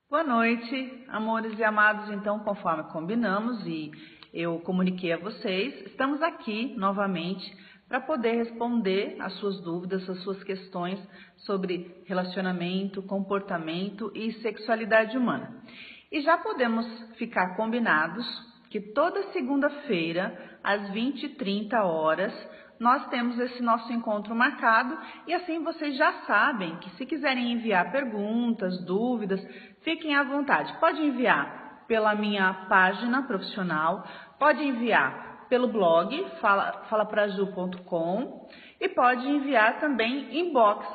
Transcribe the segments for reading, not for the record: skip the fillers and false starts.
Boa noite, amores e amados. Então, conforme combinamos e eu comuniquei a vocês, estamos aqui novamente para poder responder as suas dúvidas, as suas questões sobre relacionamento, comportamento e sexualidade humana. E já podemos ficar combinados que toda segunda-feira, às 20h30, nós temos esse nosso encontro marcado e assim vocês já sabem que se quiserem enviar perguntas, dúvidas, fiquem à vontade. Pode enviar pela minha página profissional, pode enviar pelo blog falapraju.com e pode enviar também inbox,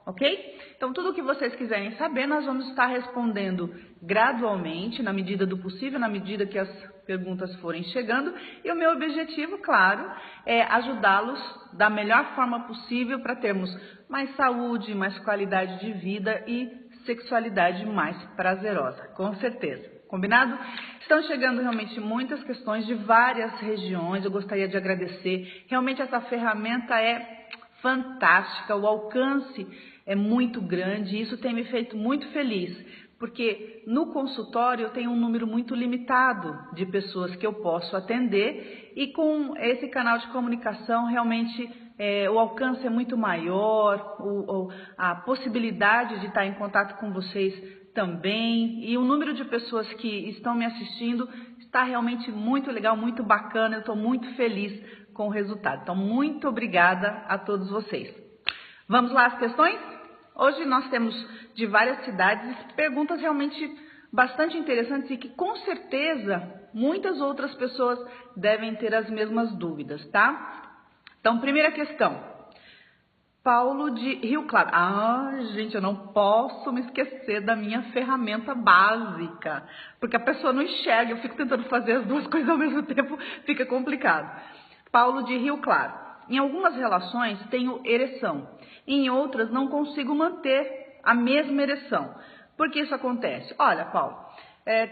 ok? Então tudo o que vocês quiserem saber nós vamos estar respondendo gradualmente, na medida do possível, na medida que as perguntas forem chegando, e o meu objetivo, claro, é ajudá-los da melhor forma possível para termos mais saúde, mais qualidade de vida e sexualidade mais prazerosa, com certeza. Combinado? Estão chegando realmente muitas questões de várias regiões, eu gostaria de agradecer. Realmente essa ferramenta é fantástica, o alcance é muito grande e isso tem me feito muito feliz, porque no consultório eu tenho um número muito limitado de pessoas que eu posso atender e com esse canal de comunicação realmente o alcance é muito maior, a possibilidade de estar em contato com vocês também e o número de pessoas que estão me assistindo está realmente muito legal, muito bacana, eu estou muito feliz com o resultado. Então, muito obrigada a todos vocês. Vamos lá às questões? Hoje nós temos de várias cidades perguntas realmente bastante interessantes e que com certeza muitas outras pessoas devem ter as mesmas dúvidas, tá? Então, primeira questão. Paulo de Rio Claro. Gente, eu não posso me esquecer da minha ferramenta básica, porque a pessoa não enxerga, eu fico tentando fazer as duas coisas ao mesmo tempo, fica complicado. Paulo de Rio Claro. Em algumas relações tenho ereção, em outras não consigo manter a mesma ereção. Por que isso acontece? Olha, Paulo,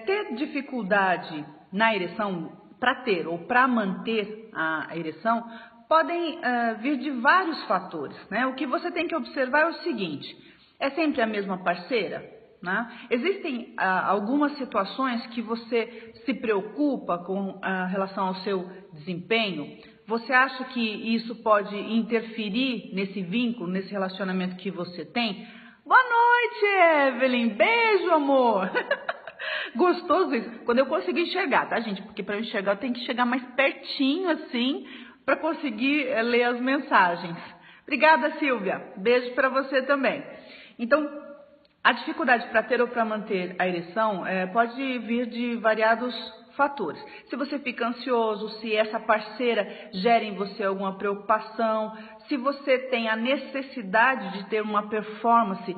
ter dificuldade na ereção, para ter ou para manter a ereção, podem vir de vários fatores, né? O que você tem que observar é o seguinte, é sempre a mesma parceira? Né? Existem algumas situações que você se preocupa com relação ao seu desempenho? Você acha que isso pode interferir nesse vínculo, nesse relacionamento que você tem? Boa noite, Evelyn. Beijo, amor. Gostoso isso. Quando eu conseguir enxergar, tá, gente? Porque para eu enxergar eu tenho que chegar mais pertinho assim para conseguir ler as mensagens. Obrigada, Silvia. Beijo para você também. Então, a dificuldade para ter ou para manter a ereção pode vir de variados fatores. Se você fica ansioso, se essa parceira gera em você alguma preocupação, se você tem a necessidade de ter uma performance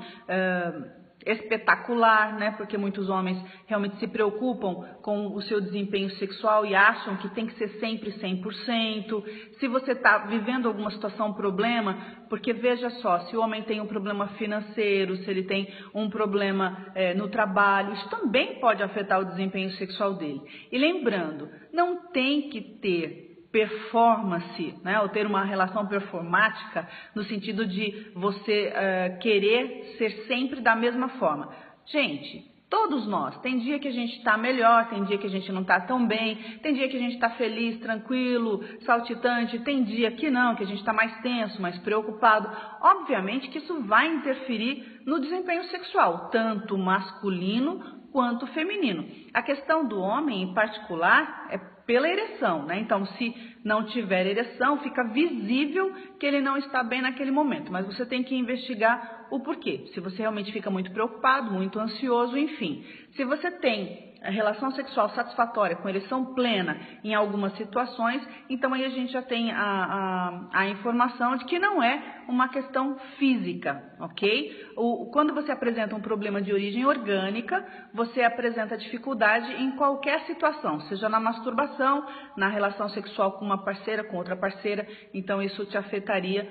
espetacular, né? Porque muitos homens realmente se preocupam com o seu desempenho sexual e acham que tem que ser sempre 100%. Se você está vivendo alguma situação, problema, porque veja só, se o homem tem um problema financeiro, se ele tem um problema no trabalho, isso também pode afetar o desempenho sexual dele. E lembrando, não tem que ter performance, né, ou ter uma relação performática no sentido de você querer ser sempre da mesma forma. Gente, todos nós, tem dia que a gente está melhor, tem dia que a gente não está tão bem, tem dia que a gente está feliz, tranquilo, saltitante, tem dia que não, que a gente está mais tenso, mais preocupado. Obviamente que isso vai interferir no desempenho sexual, tanto masculino quanto feminino. A questão do homem, em particular, é pela ereção, né? Então, se não tiver ereção, fica visível que ele não está bem naquele momento, mas você tem que investigar o porquê. Se você realmente fica muito preocupado, muito ansioso, enfim. Se você tem a relação sexual satisfatória com ereção plena em algumas situações, então aí a gente já tem a informação de que não é uma questão física, ok? Quando você apresenta um problema de origem orgânica, você apresenta dificuldade em qualquer situação, seja na masturbação, na relação sexual com uma parceira, com outra parceira, então isso te afetaria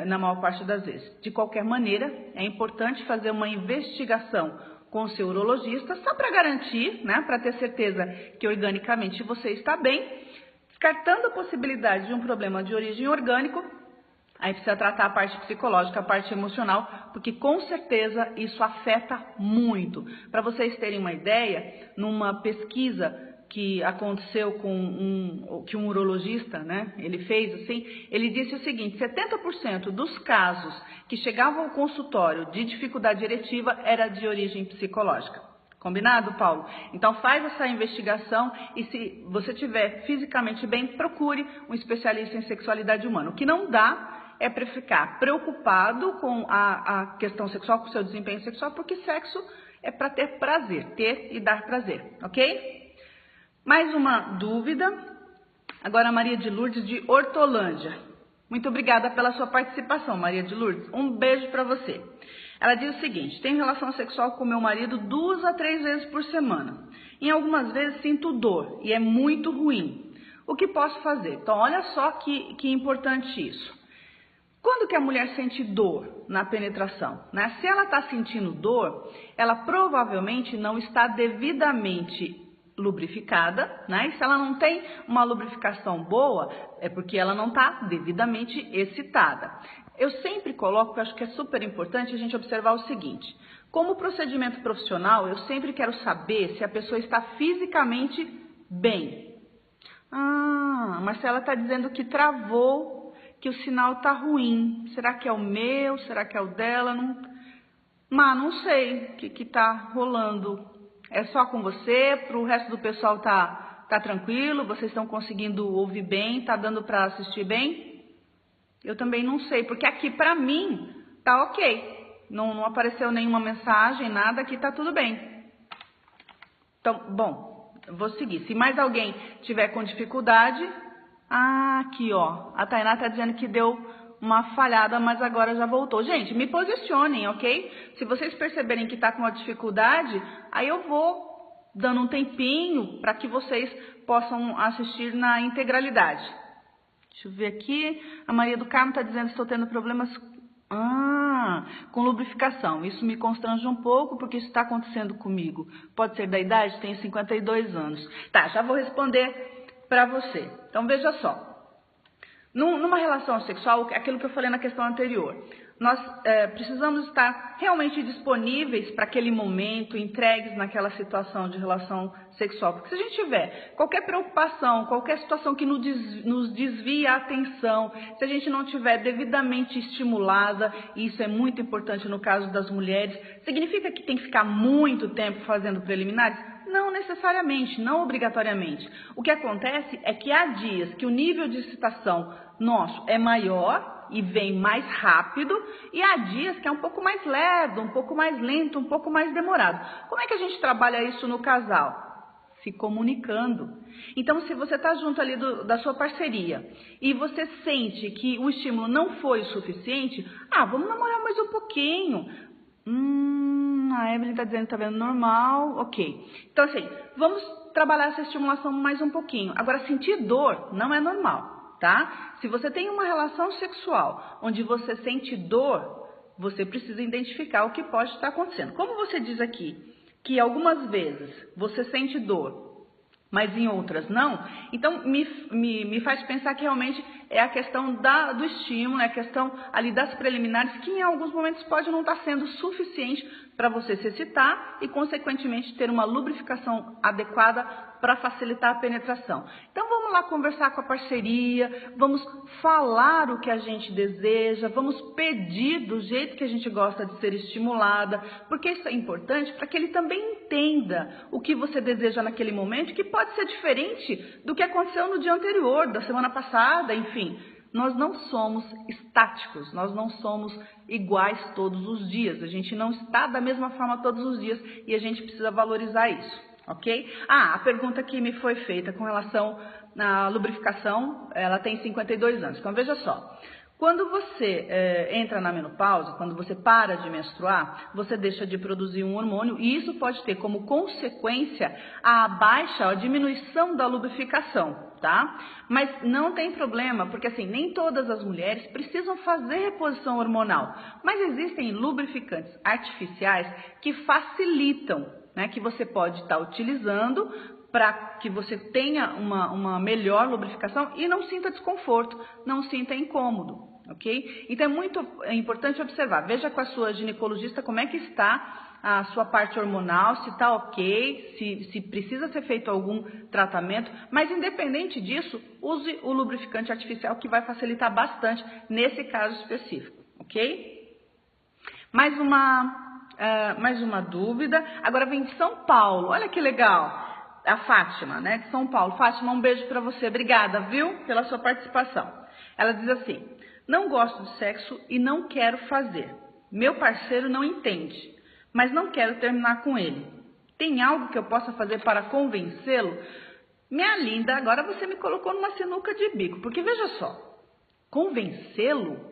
na maior parte das vezes. De qualquer maneira, é importante fazer uma investigação com o seu urologista, só para garantir, né, para ter certeza que organicamente você está bem, descartando a possibilidade de um problema de origem orgânico, Aí precisa tratar a parte psicológica, a parte emocional, porque com certeza isso afeta muito. Para vocês terem uma ideia, numa pesquisa que aconteceu que um urologista, né, ele fez assim, ele disse o seguinte: 70% dos casos que chegavam ao consultório de dificuldade eretiva era de origem psicológica. Combinado, Paulo? Então faz essa investigação e se você estiver fisicamente bem, procure um especialista em sexualidade humana. O que não dá é para ficar preocupado com a questão sexual, com o seu desempenho sexual, porque sexo é para ter prazer, ter e dar prazer, ok? Mais uma dúvida. Agora a Maria de Lourdes de Hortolândia. Muito obrigada pela sua participação, Maria de Lourdes. Um beijo para você. Ela diz o seguinte: tenho relação sexual com meu marido 2 a 3 vezes por semana. Em algumas vezes sinto dor e é muito ruim. O que posso fazer? Então, olha só que importante isso. Quando que a mulher sente dor na penetração, né? Se ela está sentindo dor, ela provavelmente não está devidamente lubrificada, né? E se ela não tem uma lubrificação boa, é porque ela não está devidamente excitada. Eu sempre coloco, porque eu acho que é super importante a gente observar o seguinte: como procedimento profissional, eu sempre quero saber se a pessoa está fisicamente bem. Ah, Marcela está dizendo que travou, que o sinal está ruim. Será que é o meu? Será que é o dela? Não sei o que está rolando. É só com você? Para o resto do pessoal tá tranquilo? Vocês estão conseguindo ouvir bem? Tá dando para assistir bem? Eu também não sei, porque aqui para mim tá ok. Não apareceu nenhuma mensagem, nada, aqui tá tudo bem. Então, bom, eu vou seguir. Se mais alguém tiver com dificuldade... Ah, aqui ó, a Tainá tá dizendo que deu uma falhada, mas agora já voltou. Gente, me posicionem, ok? Se vocês perceberem que tá com uma dificuldade, aí eu vou dando um tempinho para que vocês possam assistir na integralidade. Deixa eu ver aqui. A Maria do Carmo está dizendo que estou tendo problemas com lubrificação. Isso me constrange um pouco porque isso está acontecendo comigo. Pode ser da idade? Tenho 52 anos. Tá, já vou responder para você. Então veja só. Numa relação sexual, aquilo que eu falei na questão anterior, nós precisamos estar realmente disponíveis para aquele momento, entregues naquela situação de relação sexual. Porque se a gente tiver qualquer preocupação, qualquer situação que nos desvie a atenção, se a gente não estiver devidamente estimulada, e isso é muito importante no caso das mulheres, significa que tem que ficar muito tempo fazendo preliminares? Não necessariamente, não obrigatoriamente. O que acontece é que há dias que o nível de excitação nosso é maior e vem mais rápido, e há dias que é um pouco mais lerdo, um pouco mais lento, um pouco mais demorado. Como é que a gente trabalha isso no casal? Se comunicando. Então, se você está junto ali da sua parceria e você sente que o estímulo não foi o suficiente, vamos namorar mais um pouquinho. A Evelyn está dizendo que está vendo normal, ok. Então, assim, vamos trabalhar essa estimulação mais um pouquinho. Agora, sentir dor não é normal, tá? Se você tem uma relação sexual onde você sente dor, você precisa identificar o que pode estar acontecendo. Como você diz aqui, que algumas vezes você sente dor, mas em outras não, então me faz pensar que realmente é a questão do estímulo, é a questão ali das preliminares, que em alguns momentos pode não estar sendo suficiente para você se excitar e, consequentemente, ter uma lubrificação adequada para facilitar a penetração. Então, vamos lá conversar com a parceria, vamos falar o que a gente deseja, vamos pedir do jeito que a gente gosta de ser estimulada, porque isso é importante para que ele também entenda o que você deseja naquele momento, que pode ser diferente do que aconteceu no dia anterior, da semana passada, enfim. Nós não somos estáticos, nós não somos iguais todos os dias, a gente não está da mesma forma todos os dias e a gente precisa valorizar isso, ok? A pergunta que me foi feita com relação à lubrificação, ela tem 52 anos, então veja só. Quando você entra na menopausa, quando você para de menstruar, você deixa de produzir um hormônio e isso pode ter como consequência a diminuição da lubrificação, tá? Mas não tem problema, porque assim, nem todas as mulheres precisam fazer reposição hormonal, mas existem lubrificantes artificiais que facilitam, né, que você pode estar utilizando para que você tenha uma melhor lubrificação e não sinta desconforto, não sinta incômodo. ok? Então é muito importante observar, veja com a sua ginecologista como é que está a sua parte hormonal, se está ok, se precisa ser feito algum tratamento, mas independente disso, use o lubrificante artificial que vai facilitar bastante nesse caso específico, ok? Mais uma dúvida, agora vem de São Paulo, olha que legal. A Fátima, né, de São Paulo. Fátima, um beijo para você. Obrigada, viu, pela sua participação. Ela diz assim: não gosto de sexo e não quero fazer. Meu parceiro não entende, mas não quero terminar com ele. Tem algo que eu possa fazer para convencê-lo? Minha linda, agora você me colocou numa sinuca de bico, porque veja só, convencê-lo?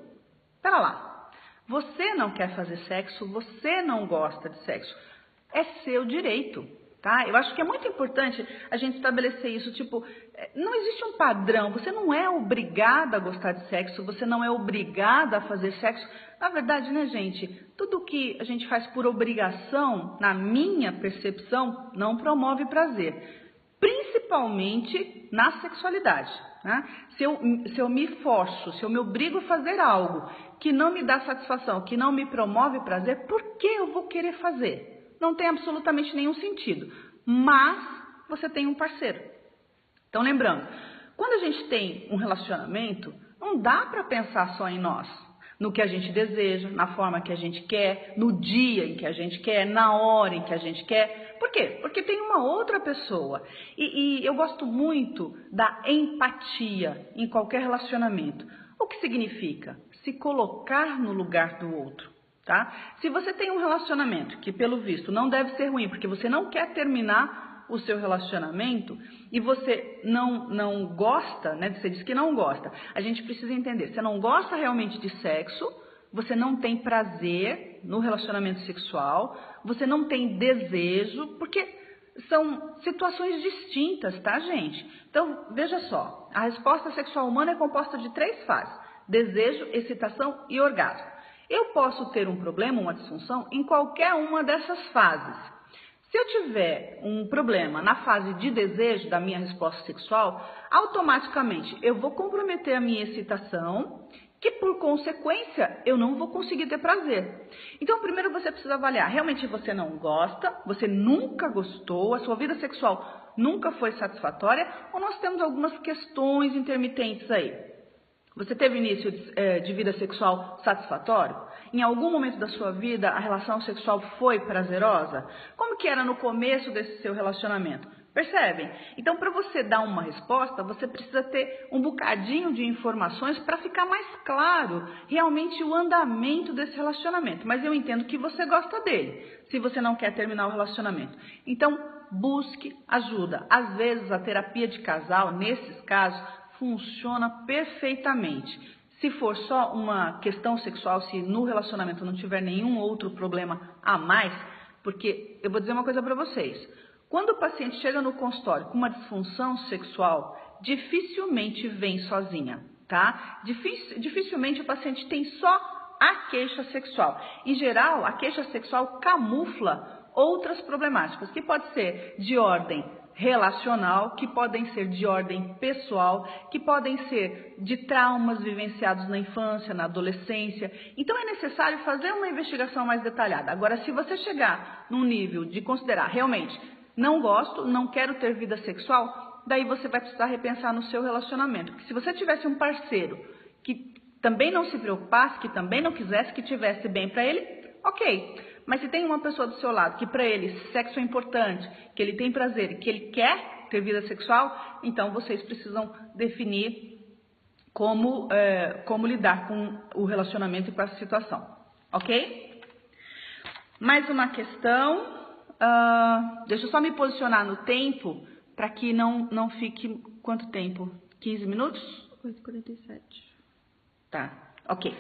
Pera lá, você não quer fazer sexo, você não gosta de sexo, é seu direito. Tá? Eu acho que é muito importante a gente estabelecer isso, tipo, não existe um padrão, você não é obrigada a gostar de sexo, você não é obrigada a fazer sexo. Na verdade, né, gente, tudo que a gente faz por obrigação, na minha percepção, não promove prazer, principalmente na sexualidade. Né? Se eu me forço, se eu me obrigo a fazer algo que não me dá satisfação, que não me promove prazer, por que eu vou querer fazer? Não tem absolutamente nenhum sentido, mas você tem um parceiro. Então, lembrando, quando a gente tem um relacionamento, não dá para pensar só em nós, no que a gente deseja, na forma que a gente quer, no dia em que a gente quer, na hora em que a gente quer. Por quê? Porque tem uma outra pessoa. E eu gosto muito da empatia em qualquer relacionamento. O que significa? Se colocar no lugar do outro. Tá? Se você tem um relacionamento que, pelo visto, não deve ser ruim, porque você não quer terminar o seu relacionamento e você não gosta, né? Você diz que não gosta. A gente precisa entender, você não gosta realmente de sexo, você não tem prazer no relacionamento sexual, você não tem desejo, porque são situações distintas, tá, gente? Então, veja só, a resposta sexual humana é composta de 3 fases: desejo, excitação e orgasmo. Eu posso ter um problema, uma disfunção, em qualquer uma dessas fases. Se eu tiver um problema na fase de desejo da minha resposta sexual, automaticamente eu vou comprometer a minha excitação, que por consequência eu não vou conseguir ter prazer. Então, primeiro você precisa avaliar, realmente você não gosta, você nunca gostou, a sua vida sexual nunca foi satisfatória, ou nós temos algumas questões intermitentes aí. Você teve início de vida sexual satisfatório? Em algum momento da sua vida a relação sexual foi prazerosa? Como que era no começo desse seu relacionamento? Percebem? Então, para você dar uma resposta, você precisa ter um bocadinho de informações para ficar mais claro realmente o andamento desse relacionamento. Mas eu entendo que você gosta dele, se você não quer terminar o relacionamento. Então, busque ajuda. Às vezes, a terapia de casal, nesses casos, funciona perfeitamente. Se for só uma questão sexual, se no relacionamento não tiver nenhum outro problema a mais, porque eu vou dizer uma coisa para vocês. Quando o paciente chega no consultório com uma disfunção sexual, dificilmente vem sozinha, tá? Dificilmente o paciente tem só a queixa sexual. Em geral, a queixa sexual camufla outras problemáticas, que pode ser de ordem relacional, que podem ser de ordem pessoal, que podem ser de traumas vivenciados na infância, na adolescência. Então é necessário fazer uma investigação mais detalhada. Agora, se você chegar num nível de considerar realmente não gosto, não quero ter vida sexual, daí você vai precisar repensar no seu relacionamento. Porque se você tivesse um parceiro que também não se preocupasse, que também não quisesse, que tivesse bem para ele, ok. Mas se tem uma pessoa do seu lado que para ele sexo é importante, que ele tem prazer, que ele quer ter vida sexual, então vocês precisam definir como lidar com o relacionamento e com essa situação, ok? Mais uma questão, deixa eu só me posicionar no tempo para que não fique, quanto tempo? 15 minutos? 8h47. Tá. Ok.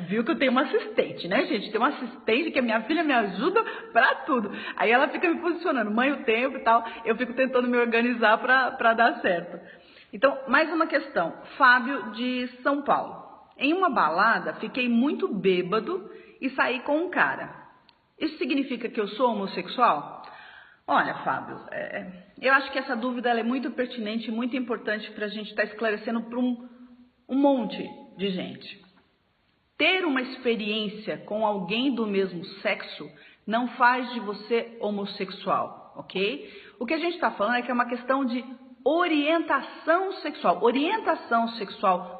Viu que eu tenho uma assistente, né, gente? Tem uma assistente que a minha filha me ajuda pra tudo. Aí ela fica me posicionando, mãe, o tempo e tal. Eu fico tentando me organizar pra dar certo. Então, mais uma questão. Fábio, de São Paulo. Em uma balada, fiquei muito bêbado e saí com um cara. Isso significa que eu sou homossexual? Olha, Fábio, eu acho que essa dúvida ela é muito pertinente e muito importante pra gente estar esclarecendo para um monte de gente. Ter uma experiência com alguém do mesmo sexo não faz de você homossexual, ok? O que a gente está falando é que é uma questão de orientação sexual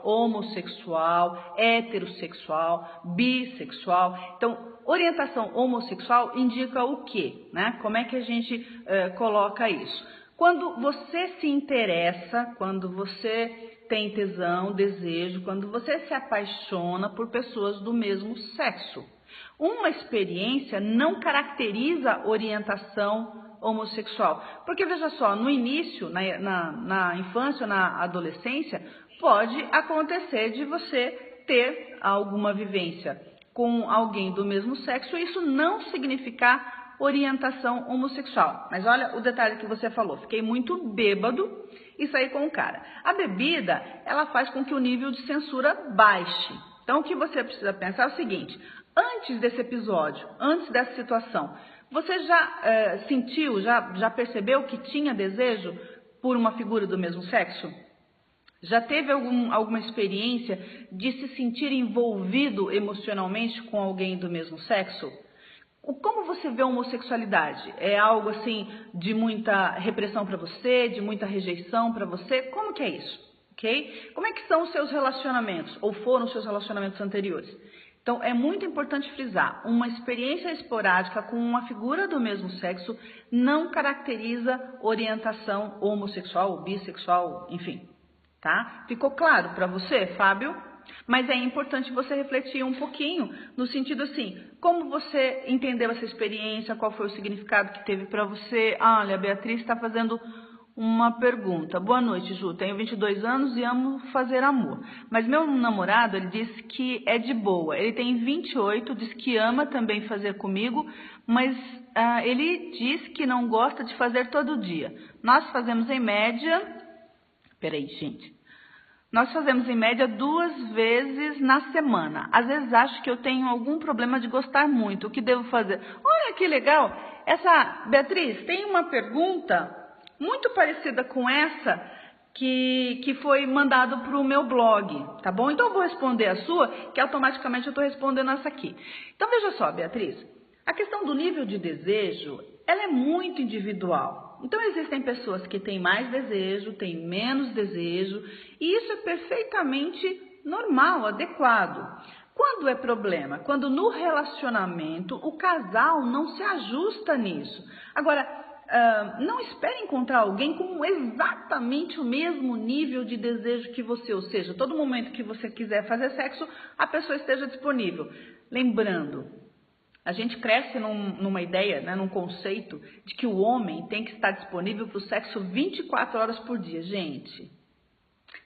homossexual, heterossexual, bissexual. Então, orientação homossexual indica o quê, né? Como é que a gente coloca isso? Quando você se interessa, quando você tem tesão, desejo, quando você se apaixona por pessoas do mesmo sexo. Uma experiência não caracteriza orientação homossexual. Porque, veja só, no início, na infância, na adolescência, pode acontecer de você ter alguma vivência com alguém do mesmo sexo e isso não significar orientação homossexual. Mas olha o detalhe que você falou, fiquei muito bêbado e saí com o cara. A bebida, ela faz com que o nível de censura baixe. Então, o que você precisa pensar é o seguinte, antes desse episódio, antes dessa situação, você já sentiu, já percebeu que tinha desejo por uma figura do mesmo sexo? Já teve alguma experiência de se sentir envolvido emocionalmente com alguém do mesmo sexo? Como você vê a homossexualidade? É algo assim de muita repressão para você, de muita rejeição para você? Como que é isso? Okay? Como é que são os seus relacionamentos? Ou foram os seus relacionamentos anteriores? Então, é muito importante frisar, uma experiência esporádica com uma figura do mesmo sexo não caracteriza orientação homossexual, bissexual, enfim. Tá? Ficou claro para você, Fábio? Mas é importante você refletir um pouquinho no sentido assim, como você entendeu essa experiência, qual foi o significado que teve para você? Olha, a Beatriz está fazendo uma pergunta. Boa noite, Ju. Tenho 22 anos e amo fazer amor. Mas meu namorado, ele disse que é de boa. Ele tem 28, diz que ama também fazer comigo, mas ele diz que não gosta de fazer todo dia. Nós fazemos em média... Peraí, gente. Nós fazemos em média 2 vezes na semana. Às vezes acho que eu tenho algum problema de gostar muito. O que devo fazer? Olha que legal. Essa, Beatriz, tem uma pergunta muito parecida com essa que foi mandado para o meu blog, tá bom? Então eu vou responder a sua, que automaticamente eu estou respondendo essa aqui. Então veja só, Beatriz. A questão do nível de desejo, ela é muito individual. Então, existem pessoas que têm mais desejo, têm menos desejo, e isso é perfeitamente normal, adequado. Quando é problema? Quando no relacionamento o casal não se ajusta nisso. Agora, não espere encontrar alguém com exatamente o mesmo nível de desejo que você, ou seja, todo momento que você quiser fazer sexo, a pessoa esteja disponível. Lembrando, a gente cresce numa ideia, né, num conceito de que o homem tem que estar disponível para o sexo 24 horas por dia. Gente,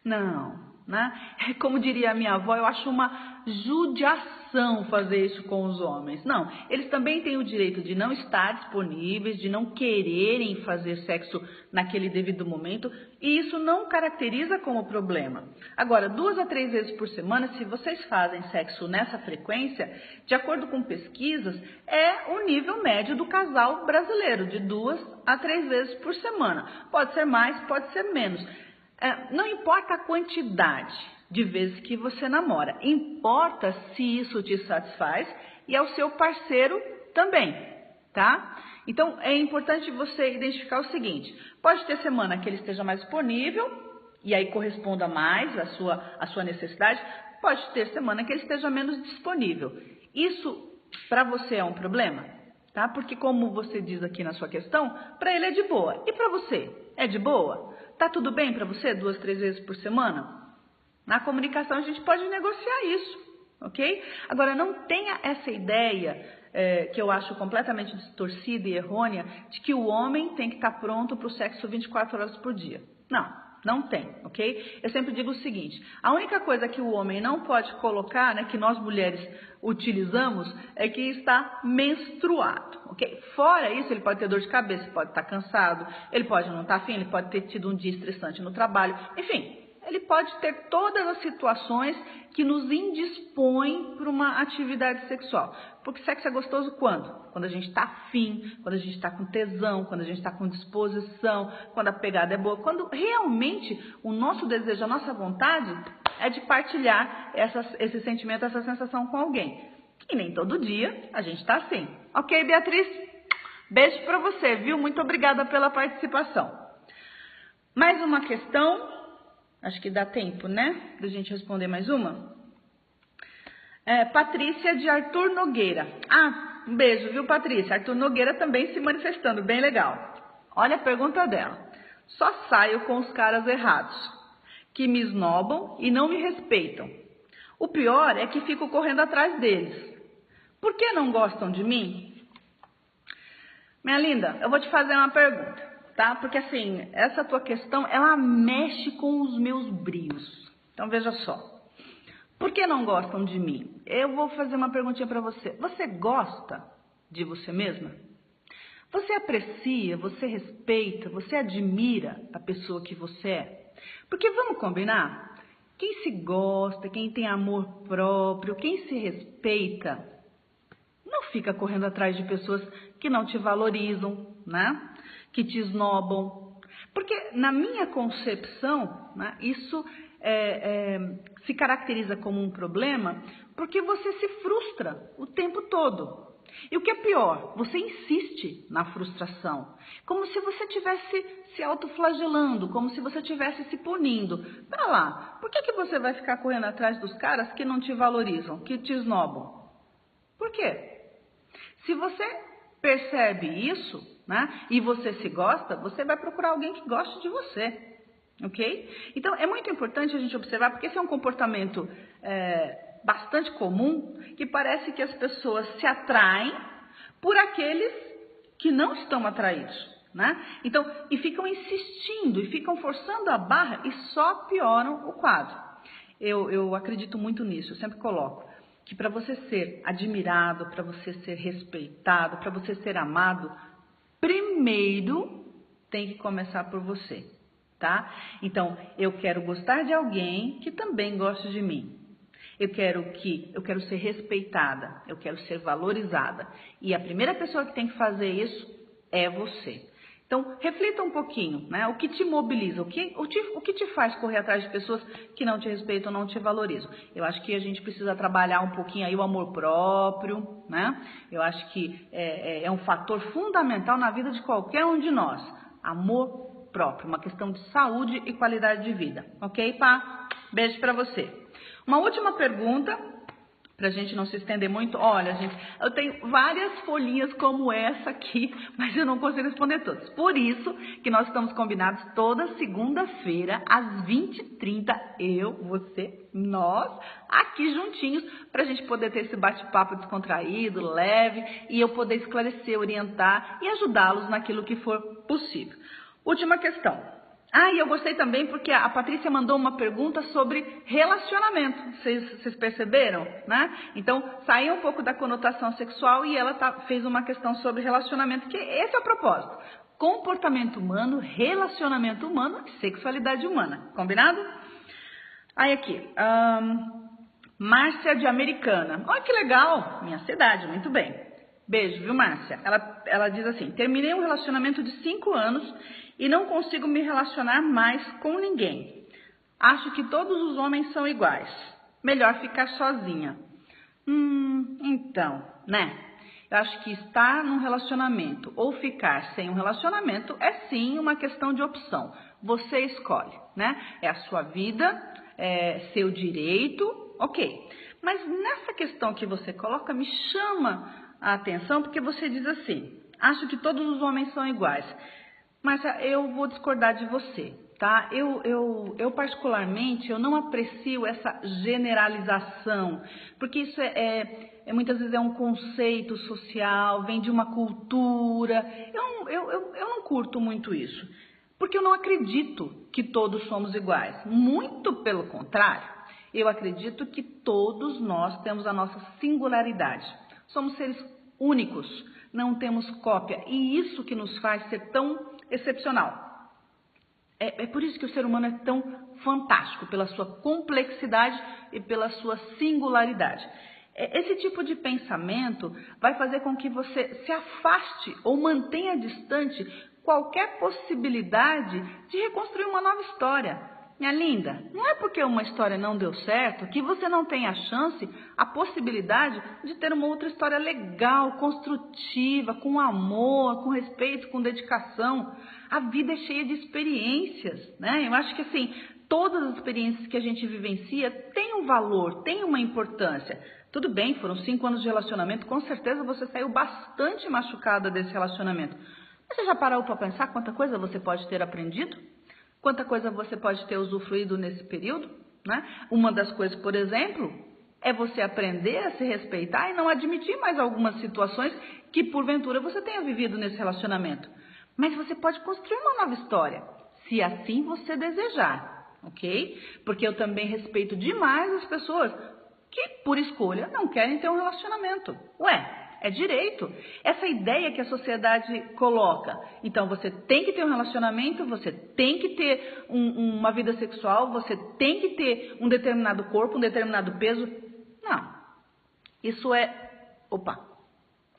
não, né? Como diria a minha avó, eu acho uma judiação fazer isso com os homens. Não, eles também têm o direito de não estar disponíveis, de não quererem fazer sexo naquele devido momento, e isso não caracteriza como problema. Agora, 2 a 3 vezes por semana, se vocês fazem sexo nessa frequência, de acordo com pesquisas, é o nível médio do casal brasileiro, de 2 a 3 vezes por semana. Pode ser mais, pode ser menos. Não importa a quantidade de vezes que você namora, importa se isso te satisfaz e ao seu parceiro também, tá? Então, é importante você identificar o seguinte, pode ter semana que ele esteja mais disponível e aí corresponda mais à sua necessidade, pode ter semana que ele esteja menos disponível. Isso para você é um problema? Tá? Porque como você diz aqui na sua questão, para ele é de boa. E para você, é de boa? Tá tudo bem para você 2, 3 vezes por semana? Na comunicação a gente pode negociar isso, ok? Agora, não tenha essa ideia que eu acho completamente distorcida e errônea de que o homem tem que estar pronto para o sexo 24 horas por dia. Não tem, ok? Eu sempre digo o seguinte, a única coisa que o homem não pode colocar, né, que nós mulheres utilizamos, é que está menstruado, ok? Fora isso, ele pode ter dor de cabeça, pode estar cansado, ele pode não estar afim, ele pode ter tido um dia estressante no trabalho, enfim, ele pode ter todas as situações que nos indispõem para uma atividade sexual. Porque sexo é gostoso quando? Quando a gente está afim, quando a gente está com tesão, quando a gente está com disposição, quando a pegada é boa, quando realmente o nosso desejo, a nossa vontade é de partilhar esse sentimento, essa sensação com alguém. E nem todo dia a gente tá assim. Ok, Beatriz? Beijo pra você, viu? Muito obrigada pela participação. Mais uma questão, acho que dá tempo, né? Da gente responder mais uma. Patrícia de Arthur Nogueira. Um beijo, viu, Patrícia? Arthur Nogueira também se manifestando, bem legal. Olha a pergunta dela. Só saio com os caras errados, que me esnobam e não me respeitam. O pior é que fico correndo atrás deles. Por que não gostam de mim? Minha linda, eu vou te fazer uma pergunta, tá? Porque assim, essa tua questão, ela mexe com os meus brios. Então veja só. Por que não gostam de mim? Eu vou fazer uma perguntinha para você. Você gosta de você mesma? Você aprecia, você respeita, você admira a pessoa que você é? Porque vamos combinar? Quem se gosta, quem tem amor próprio, quem se respeita, não fica correndo atrás de pessoas que não te valorizam, né? Que te esnobam. Porque na minha concepção, né, isso se caracteriza como um problema porque você se frustra o tempo todo. E o que é pior, você insiste na frustração, como se você estivesse se autoflagelando, como se você estivesse se punindo. Pera lá, por que você vai ficar correndo atrás dos caras que não te valorizam, que te esnobam? Por quê? Se você percebe isso, né, e você se gosta, você vai procurar alguém que goste de você. Ok? Então, é muito importante a gente observar, porque esse é um comportamento bastante comum, que parece que as pessoas se atraem por aqueles que não estão atraídos, né? Então, e ficam insistindo, e ficam forçando a barra e só pioram o quadro. Eu acredito muito nisso, eu sempre coloco que para você ser admirado, para você ser respeitado, para você ser amado, primeiro tem que começar por você. Tá? Então, eu quero gostar de alguém que também goste de mim. Eu quero ser respeitada, eu quero ser valorizada. E a primeira pessoa que tem que fazer isso é você. Então, reflita um pouquinho, né? O que te mobiliza, o que te faz correr atrás de pessoas que não te respeitam, não te valorizam. Eu acho que a gente precisa trabalhar um pouquinho aí o amor próprio, né? Eu acho que é um fator fundamental na vida de qualquer um de nós. Amor próprio, uma questão de saúde e qualidade de vida. Ok, pá? Beijo pra você. Uma última pergunta, pra gente não se estender muito. Olha, gente, eu tenho várias folhinhas como essa aqui, mas eu não consigo responder todas. Por isso que nós estamos combinados toda segunda-feira, às 20h30, eu, você, nós, aqui juntinhos, pra gente poder ter esse bate-papo descontraído, leve, e eu poder esclarecer, orientar e ajudá-los naquilo que for possível. Última questão. E eu gostei também porque a Patrícia mandou uma pergunta sobre relacionamento. Vocês perceberam, né? Então, saiu um pouco da conotação sexual e ela fez uma questão sobre relacionamento, que esse é o propósito. Comportamento humano, relacionamento humano e sexualidade humana. Combinado? Aí aqui, Márcia de Americana. Olha que legal, minha cidade, muito bem. Beijo, viu, Márcia? Ela diz assim, terminei um relacionamento de 5 anos e não consigo me relacionar mais com ninguém. Acho que todos os homens são iguais. Melhor ficar sozinha. Então, né? Eu acho que estar num relacionamento ou ficar sem um relacionamento é sim uma questão de opção. Você escolhe, né? É a sua vida, é seu direito, ok. Mas nessa questão que você coloca, me chama a atenção porque você diz assim, acho que todos os homens são iguais. Mas eu vou discordar de você, tá? Eu particularmente, eu não aprecio essa generalização, porque isso muitas vezes é um conceito social, vem de uma cultura. Eu não curto muito isso, porque eu não acredito que todos somos iguais. Muito pelo contrário, eu acredito que todos nós temos a nossa singularidade. Somos seres únicos, não temos cópia, e isso que nos faz ser tão excepcional. É por isso que o ser humano é tão fantástico, pela sua complexidade e pela sua singularidade. Esse tipo de pensamento vai fazer com que você se afaste ou mantenha distante qualquer possibilidade de reconstruir uma nova história. Minha linda, não é porque uma história não deu certo que você não tem a chance, a possibilidade de ter uma outra história legal, construtiva, com amor, com respeito, com dedicação. A vida é cheia de experiências, né? Eu acho que assim, todas as experiências que a gente vivencia têm um valor, têm uma importância. Tudo bem, foram 5 anos de relacionamento, com certeza você saiu bastante machucada desse relacionamento. Mas você já parou para pensar quanta coisa você pode ter aprendido? Quanta coisa você pode ter usufruído nesse período, né? Uma das coisas, por exemplo, é você aprender a se respeitar e não admitir mais algumas situações que, porventura, você tenha vivido nesse relacionamento. Mas você pode construir uma nova história, se assim você desejar, ok? Porque eu também respeito demais as pessoas que, por escolha, não querem ter um relacionamento. Ué, é direito. Essa ideia que a sociedade coloca. Então, você tem que ter um relacionamento, você tem que ter uma vida sexual, você tem que ter um determinado corpo, um determinado peso. Não. Isso é... Opa.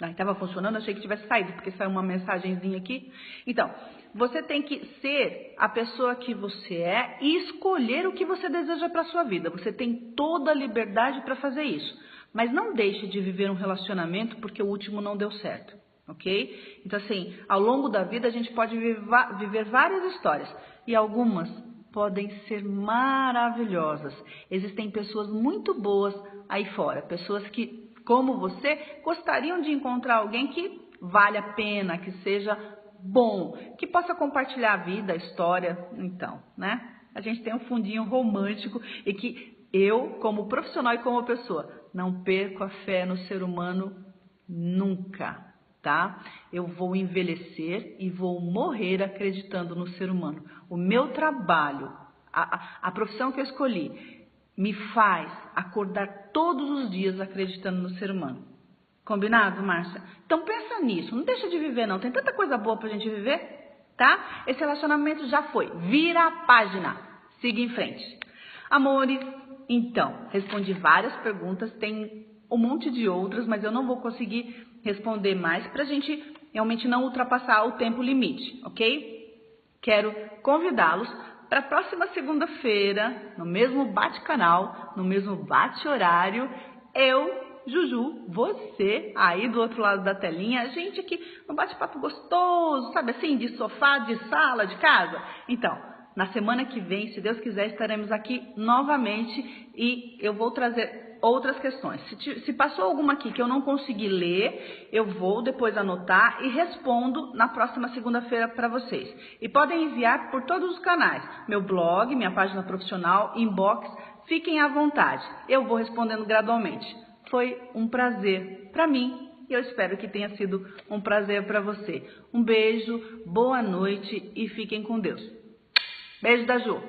Estava funcionando, achei que tivesse saído, porque saiu uma mensagenzinha aqui. Então, você tem que ser a pessoa que você é e escolher o que você deseja para a sua vida. Você tem toda a liberdade para fazer isso. Mas não deixe de viver um relacionamento porque o último não deu certo, ok? Então, assim, ao longo da vida a gente pode viver várias histórias e algumas podem ser maravilhosas. Existem pessoas muito boas aí fora, pessoas que, como você, gostariam de encontrar alguém que vale a pena, que seja bom, que possa compartilhar a vida, a história, então, né? A gente tem um fundinho romântico e que eu, como profissional e como pessoa, não perco a fé no ser humano nunca, tá? Eu vou envelhecer e vou morrer acreditando no ser humano. O meu trabalho, a profissão que eu escolhi, me faz acordar todos os dias acreditando no ser humano. Combinado, Márcia? Então pensa nisso, não deixa de viver não, tem tanta coisa boa pra gente viver, tá? Esse relacionamento já foi, vira a página, siga em frente. Amores, então, respondi várias perguntas, tem um monte de outras, mas eu não vou conseguir responder mais para a gente realmente não ultrapassar o tempo limite, ok? Quero convidá-los para a próxima segunda-feira, no mesmo bate-canal, no mesmo bate-horário, eu, Juju, você aí do outro lado da telinha, a gente aqui no bate-papo gostoso, sabe assim, de sofá, de sala, de casa. Então, na semana que vem, se Deus quiser, estaremos aqui novamente e eu vou trazer outras questões. Se passou alguma aqui que eu não consegui ler, eu vou depois anotar e respondo na próxima segunda-feira para vocês. E podem enviar por todos os canais, meu blog, minha página profissional, inbox, fiquem à vontade. Eu vou respondendo gradualmente. Foi um prazer para mim e eu espero que tenha sido um prazer para você. Um beijo, boa noite e fiquem com Deus. Beijo da Ju.